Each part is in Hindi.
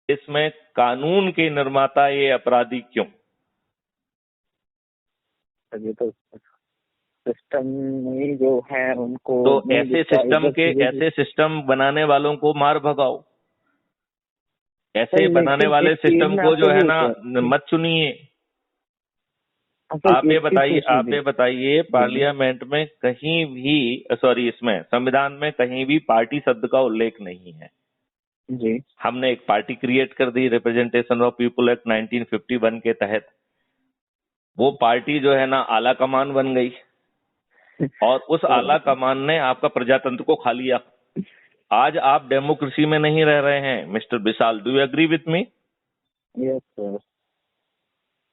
इसमें कानून के निर्माता ये अपराधी क्यों? ये तो सिस्टम में जो है उनको तो ऐसे सिस्टम बनाने वालों को मार भगाओ, ऐसे बनाने वाले सिस्टम को जो है ना मत चुनिए। आप ये बताइए पार्लियामेंट में कहीं भी, सॉरी, इसमें संविधान में कहीं भी पार्टी शब्द का उल्लेख नहीं है जी। हमने एक पार्टी क्रिएट कर दी रिप्रेजेंटेशन ऑफ पीपुल एक्ट 1951 के तहत। वो पार्टी जो है ना आला कमान बन गई और उस आला कमान ने आपका प्रजातंत्र को खा लिया। आज आप डेमोक्रेसी में नहीं रह रहे हैं mister Vishal, do you agree with me? Yes sir.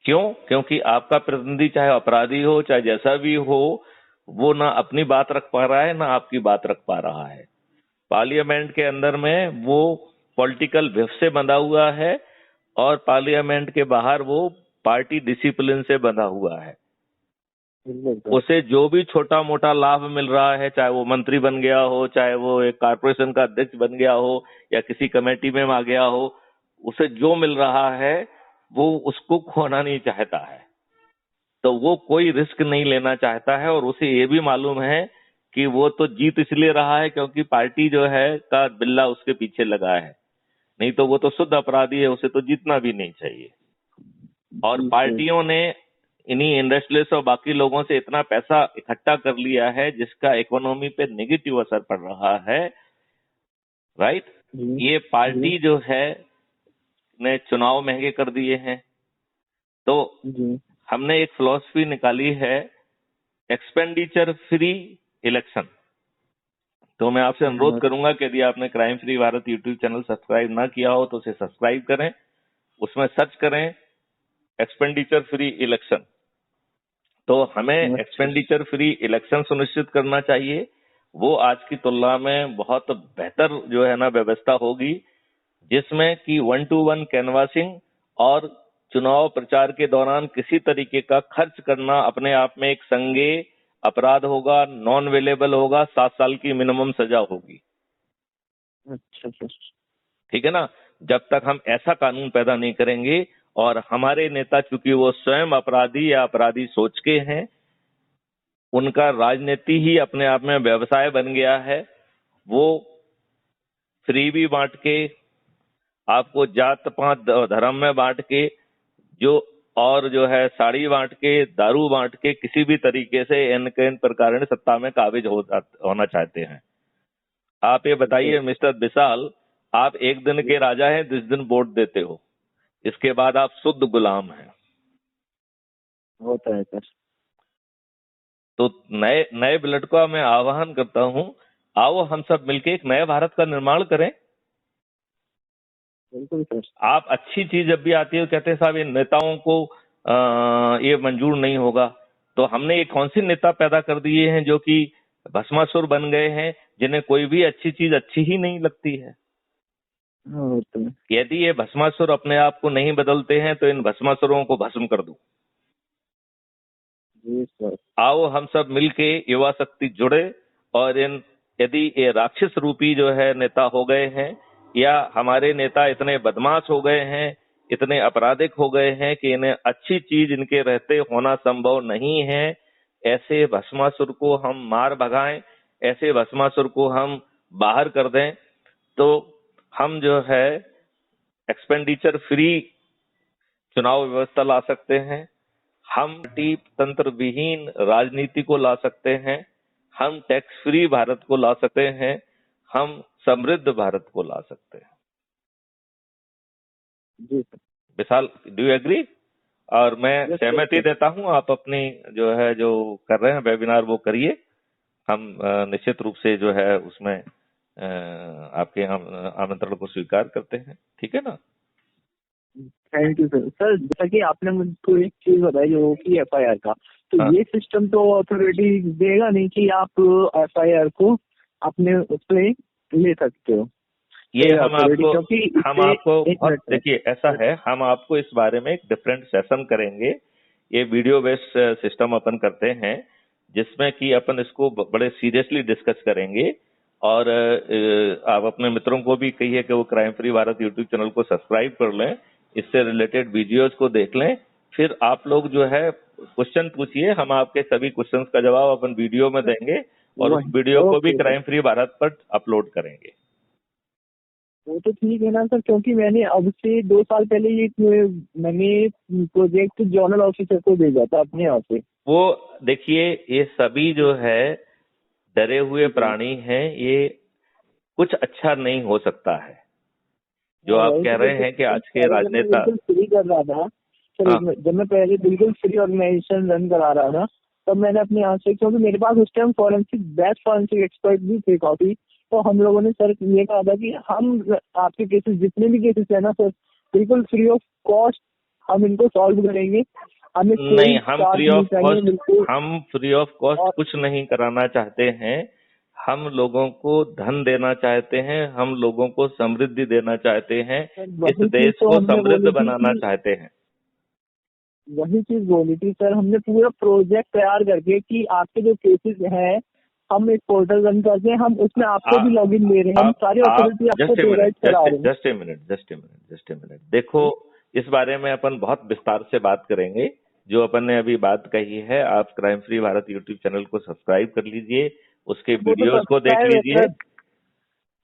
क्यों? क्योंकि आपका प्रतिनिधि चाहे अपराधी हो चाहे जैसा भी हो, वो ना अपनी बात रख पा रहा है ना आपकी बात रख पा रहा है। पार्लियामेंट के अंदर में वो पॉलिटिकल विफ से बंधा हुआ है और पार्लियामेंट के बाहर वो पार्टी डिसिप्लिन से बंधा हुआ है। उसे जो भी छोटा मोटा लाभ मिल रहा है, चाहे वो मंत्री बन गया हो, चाहे वो एक कारपोरेशन का अध्यक्ष बन गया हो या किसी कमेटी में आ गया हो, उसे जो मिल रहा है वो उसको खोना नहीं चाहता है। तो वो कोई रिस्क नहीं लेना चाहता है और उसे ये भी मालूम है कि वो तो जीत इसलिए रहा है क्योंकि पार्टी जो है का बिल्ला उसके पीछे लगा है, नहीं तो वो तो शुद्ध अपराधी है, उसे तो जीतना भी नहीं चाहिए। और पार्टियों ने इन्हीं इंडस्ट्रियलिस्ट और बाकी लोगों से इतना पैसा इकट्ठा कर लिया है जिसका इकोनॉमी पे नेगेटिव असर पड़ रहा है, राइट? ये पार्टी जो है ने चुनाव महंगे कर दिए हैं। तो हमने एक फिलॉसफी निकाली है एक्सपेंडिचर फ्री इलेक्शन। तो मैं आपसे अनुरोध करूंगा कि यदि आपने crime free Bharat YouTube channel subscribe ना किया हो तो उसे सब्सक्राइब करें, उसमें सर्च करें एक्सपेंडिचर फ्री इलेक्शन। तो हमें एक्सपेंडिचर फ्री इलेक्शन सुनिश्चित करना चाहिए। वो आज की तुलना में बहुत बेहतर जो है ना व्यवस्था होगी, जिसमें कि 1-to-1 कैनवासिंग और चुनाव प्रचार के दौरान किसी तरीके का खर्च करना अपने आप में एक संज्ञेय अपराध होगा, नॉन अवेलेबल होगा, 7 साल की मिनिमम सजा होगी। अच्छा, ठीक है ना? जब तक हम ऐसा कानून पैदा नहीं करेंगे और हमारे नेता चूंकि वो स्वयं अपराधी या अपराधी सोच के हैं, उनका राजनीति ही अपने आप में व्यवसाय बन गया है। वो फ्री भी बांट के, आपको जात पात धर्म में बांट के, जो है साड़ी बांट के, दारू बांट के, किसी भी तरीके से इन प्रकार सत्ता में काबिज होना चाहते हैं। आप ये बताइए मिस्टर विशाल, आप एक दिन के राजा हैं, 10 दिन वोट देते हो, इसके बाद आप शुद्ध गुलाम हैं। होता है सर। तो नए ब्लड का मैं आह्वान करता हूं, आओ हम सब मिलके एक नए भारत का निर्माण करें। बिल्कुल सर। आप अच्छी चीज जब भी आती है कहते हैं साहब ये नेताओं को ये मंजूर नहीं होगा। तो हमने एक कौन सी नेता पैदा कर दिए हैं जो कि भस्मासुर बन गए हैं, जिन्हें कोई भी अच्छी चीज अच्छी ही नहीं लगती है। यदि ये भस्मासुर अपने आप को नहीं बदलते हैं तो इन भस्मासुरों को भस्म कर दो। आओ हम सब मिलके युवा शक्ति जुड़े और यदि ये राक्षस रूपी जो है नेता हो गए हैं या हमारे नेता इतने बदमाश हो गए हैं, इतने आपराधिक हो गए हैं कि इन्हें अच्छी चीज इनके रहते होना संभव नहीं है, ऐसे भस्मासुर को हम मार भगाएं, ऐसे भस्मासुर को हम बाहर कर दें, तो हम जो है एक्सपेंडिचर फ्री चुनाव व्यवस्था ला सकते हैं, हम पार्टी तंत्र विहीन राजनीति को ला सकते हैं, हम टैक्स फ्री भारत को ला सकते हैं, हम समृद्ध भारत को ला सकते हैं। जी sir. Vishal, do you agree? और मैं सहमति देता हूं, आप अपनी जो कर रहे हैं वेबिनार वो करिए। हम निश्चित रूप से जो है उसमें आपके आमंत्रण को स्वीकार करते हैं। ठीक है ना? Thank you sir. सर जैसा कि आपने मुझको एक चीज बताई जो कि FIR का, तो हाँ। ये सिस्टम तो अथॉरिटी देगा नहीं कि आप FIR को अपने उस पे ले सकते हो। ये हम आपको देखिए ऐसा है, हम आपको इस बारे में एक डिफरेंट सेशन करेंगे। ये वीडियो बेस्ड सिस्टम अपन करते हैं जिसमें कि अपन इसको बड़े सीरियसली डिस्कस करेंगे और आप अपने मित्रों को भी कहिए कि वो crime free Bharat YouTube channel को सब्सक्राइब कर लें, इससे रिलेटेड वीडियोस को देख लें। फिर आप लोग जो है क्वेश्चन पूछिए, हम आपके सभी क्वेश्चंस का जवाब अपन वीडियो में देंगे और उस वीडियो को भी okay sir, crime free Bharat पर अपलोड करेंगे। वो तो ठीक है ना सर, क्योंकि मैंने अब से 2 साल पहले ये मैंने प्रोजेक्ट जोनल ऑफिसर को भेजा था अपने यहाँ से। वो देखिए, ये सभी जो है डरे हुए प्राणी हैं, ये कुछ अच्छा नहीं हो सकता है। जो आप वही कह तो रहे हैं कि आज के पहले जब मैं राजनेता, बिल्कुल फ्री कर रहा था सर, हाँ, जब मैं पहले बिल्कुल फ्री ऑर्गेनाइजेशन रन करा रहा था, तब मैंने अपने यहाँ से, क्योंकि मेरे पास उस टाइम बेस्ट फॉरेंसिक एक्सपर्ट भी थे काफी, तो हम लोगों ने सर ये कहा था कि हम आपके केसेस, जितने भी केसेस है ना सर, बिल्कुल फ्री ऑफ कॉस्ट हम इनको सॉल्व करेंगे। हमें कोई नहीं, चार्ज नहीं चाहिए बिल्कुल। हम फ्री ऑफ कॉस्ट और कुछ नहीं कराना चाहते हैं। हम लोगों को धन देना चाहते हैं, हम लोगों को समृद्धि देना चाहते हैं, सर इस वही चीज देश तो को हमने समृद्ध बोली थी बनाना कि चाहते हैं। वही चीज बोली थी सर, हमने पूरा प्रोजेक्ट तैयार करके कि आपके जो केसेस हैं, हम एक पोर्टल रन करते हैं, हम उसमें आपको भी लॉगिन दे रहे हैं, हम सारी आप अथॉरिटी आपको जस्ट ए मिनट, प्रोवाइड करा रहे हैं। जस्ट ए मिनट, देखो, इस बारे में अपन बहुत विस्तार से बात करेंगे। जो अपन ने अभी बात कही है, आप crime free Bharat YouTube channel को सब्सक्राइब कर लीजिए, उसके वो तो वीडियोस को देख सब्सक्राइब है लीजिए।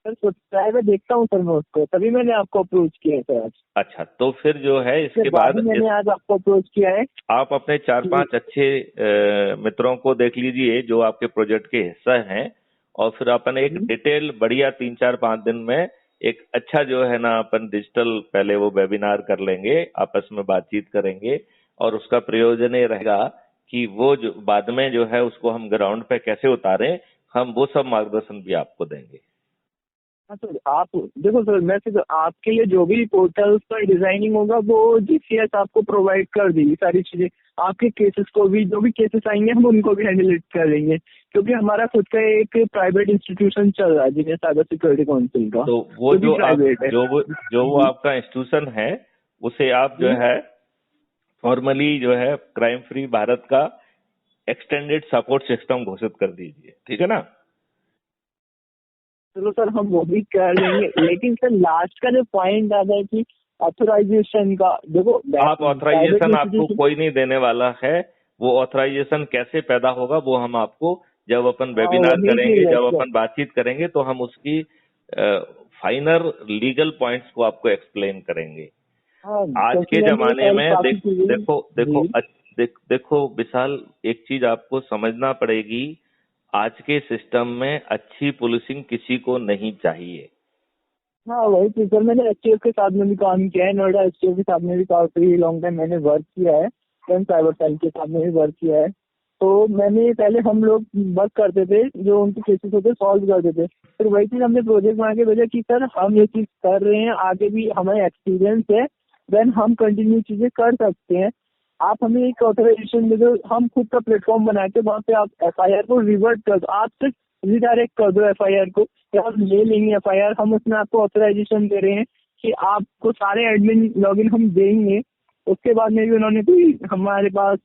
सर, सब्सक्राइब है, देखता हूँ सर मैं उसको, तभी मैंने आपको अप्रोच किया है सर आज। अच्छा, तो फिर जो है उसके इसके बाद बाद ही मैंने आज आपको अप्रोच किया है आप अपने चार कि पांच अच्छे मित्रों को देख लीजिए जो आपके प्रोजेक्ट के हिस्सा हैं, और फिर अपन एक डिटेल बढ़िया 3-4-5 दिन में एक अच्छा जो है ना, अपन डिजिटल पहले वो वेबिनार कर लेंगे, आपस में बातचीत करेंगे, और उसका प्रयोजन ये रहेगा कि वो जो बाद में जो है उसको हम ग्राउंड पे कैसे उतारें, हम वो सब मार्गदर्शन भी आपको देंगे। हाँ सर, आप देखो सर, वैसे तो आपके लिए जो भी पोर्टल पर डिजाइनिंग होगा वो जीसीएस आपको प्रोवाइड कर देगी सारी चीजें। आपके केसेस को भी, जो भी केसेस आएंगे हम उनको भी हैंडल कर लेंगे, क्योंकि हमारा खुद का एक प्राइवेट इंस्टीट्यूशन चल रहा है जिन्हें साइबर सिक्योरिटी काउंसिल का, तो वो जो कि प्राइवेट है। जो वो जी आपका इंस्टीट्यूशन है, उसे आप जो जी। है फॉर्मली जो है क्राइम फ्री भारत का एक्सटेंडेड सपोर्ट सिस्टम घोषित कर दीजिए, ठीक है ना? चलो सर, हम वो भी कर लेंगे, लेकिन सर लास्ट का जो पॉइंट आता है कि ऑथराइजेशन का, देखो आप प्राइवेट ऑथराइजेशन आपको इंस्टीट्यूशन। कोई नहीं देने वाला है। वो ऑथराइजेशन कैसे पैदा होगा वो हम आपको जब अपन हाँ वेबिनार वही करेंगे, चीज है जब सर। अपन बातचीत करेंगे, तो हम उसकी फाइनल लीगल पॉइंट्स को आपको एक्सप्लेन करेंगे। हाँ, आज क्योंकि के मैंने ये जमाने सारी में काफी चीजें। जी। देखो विशाल, एक चीज आपको समझना पड़ेगी। आज के सिस्टम में अच्छी पुलिसिंग किसी को नहीं चाहिए। हाँ वही चीज सर, मैंने एचटीएफ के साथ में भी काम किया है, नोएडा एचटीएफ के साथ में भी काफी लॉन्ग टाइम मैंने वर्क किया है, एंड साइबर सेल के साथ में भी वर्क किया है। तो मैंने पहले, हम लोग वर्क करते थे, जो उनके केसेस होते सॉल्व करते थे, फिर वही चीज हमने प्रोजेक्ट बना के भेजा कि सर हम ये चीज कर रहे हैं, आगे भी हमें एक्सपीरियंस है, देन हम कंटिन्यू चीजें कर सकते हैं। आप हमें एक ऑथराइजेशन दे दो, हम खुद का प्लेटफॉर्म बना के वहाँ पे आप एफआईआर को रिवर्ट कर दो, आप सिर्फ रिडायरेक्ट कर दो एफआईआर को, या हम ले लेंगे एफआईआर, हम उसमें आपको ऑथराइजेशन दे रहे हैं कि आपको सारे एडमिन लॉगिन हम देंगे। उसके बाद में भी उन्होंने कोई हमारे पास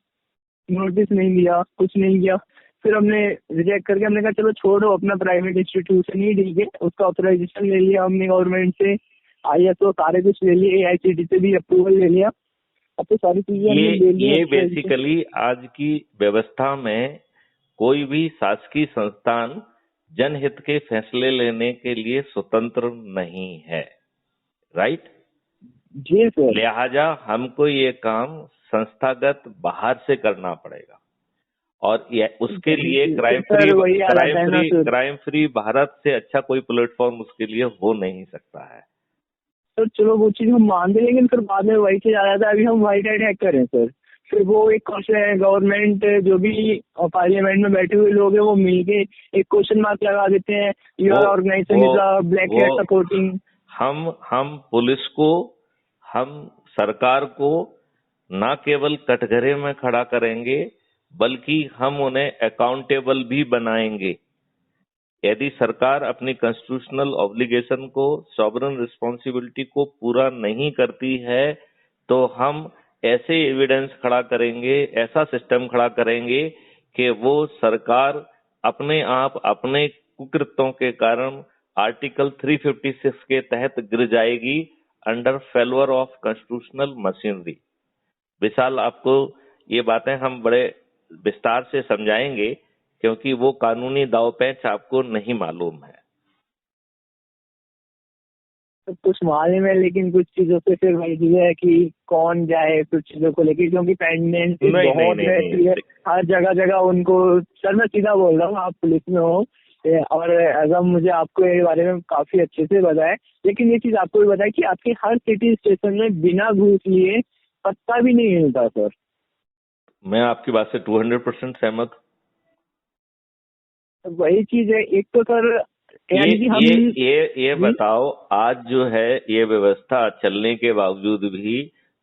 नोटिस नहीं दिया, कुछ नहीं किया। फिर हमने रिजेक्ट करके हमने कहा चलो छोड़ो, अपना प्राइवेट इंस्टीट्यूशन ही ठीक है, उसका ऑथराइजेशन ले लिया हमने गवर्नमेंट से, आईएसओ सारे कुछ ले लिए, एआईसीटी से भी अप्रूवल ले लिया। अब तो सारी चीजें हमने ले ली ये ऑथराइजेशन। बेसिकली आज की व्यवस्था में कोई भी शासकीय संस्थान जनहित के फैसले लेने के लिए स्वतंत्र नहीं है, राइट? जी सर। लिहाजा हमको ये काम संस्थागत बाहर से करना पड़ेगा, और उसके लिए सर वही हालत है ना सर। क्राइम फ्री भारत से अच्छा कोई प्लेटफॉर्म उसके लिए हो नहीं सकता है। सर चलो वो चीज हम मान दें, लेकिन फिर बाद में वही चीज आ जाता है, अभी हम व्हाइट हैट हैक करें सर, फिर वो एक क्वेश्चन है, गवर्नमेंट जो भी पार्लियामेंट में बैठे हुए लोग हैं वो मिलके एक क्वेश्चन मार्क लगा देते हैं, your organisation is a black वो हैट सपोर्टिंग। हम पुलिस को, हम सरकार को ना केवल कटघरे में खड़ा करेंगे, बल्कि हम उन्हें अकाउंटेबल भी बनाएंगे। यदि सरकार अपनी कॉन्स्टिट्यूशनल ऑब्लिगेशन को, सॉवरन रिस्पॉन्सिबिलिटी को पूरा नहीं करती है, तो हम ऐसे एविडेंस खड़ा करेंगे, ऐसा सिस्टम खड़ा करेंगे कि वो सरकार अपने आप अपने कुकृत्यों के कारण आर्टिकल 356 के तहत गिर जाएगी under failure of constitutional machinery. Vishal, आपको ये बातें हम बड़े विस्तार से समझाएंगे क्योंकि वो कानूनी दांव पेच आपको नहीं मालूम है। सब कुछ मालूम है, लेकिन कुछ चीजों से फिर वही चीज है कि कौन जाए कुछ चीजों को लेकर, क्योंकि पेंडेंसी बहुत रहती है हर जगह जगह उनको। सर मैं सीधा बोल रहा हूँ, आप पुलिस में हो और एज मुझे आपको ये बारे में काफी अच्छे से बताया, लेकिन ये चीज आपको भी बताया कि आपके हर सिटी स्टेशन में बिना घूस लिए पत्ता भी नहीं मिलता सर। मैं आपकी बात से 200% सहमत। वही चीज है। एक तो सर ये बताओ, आज जो है ये व्यवस्था चलने के बावजूद भी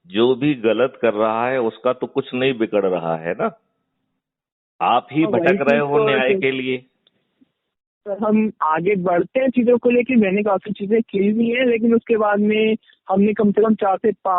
जो भी गलत कर रहा है उसका तो कुछ नहीं बिगड़ रहा है ना, आप ही भटक रहे हो न्याय के लिए। सर हम आगे बढ़ते हैं चीजों को लेकर, मैंने काफी चीजें की भी है, लेकिन उसके बाद में हमने कम से कम 4 से 5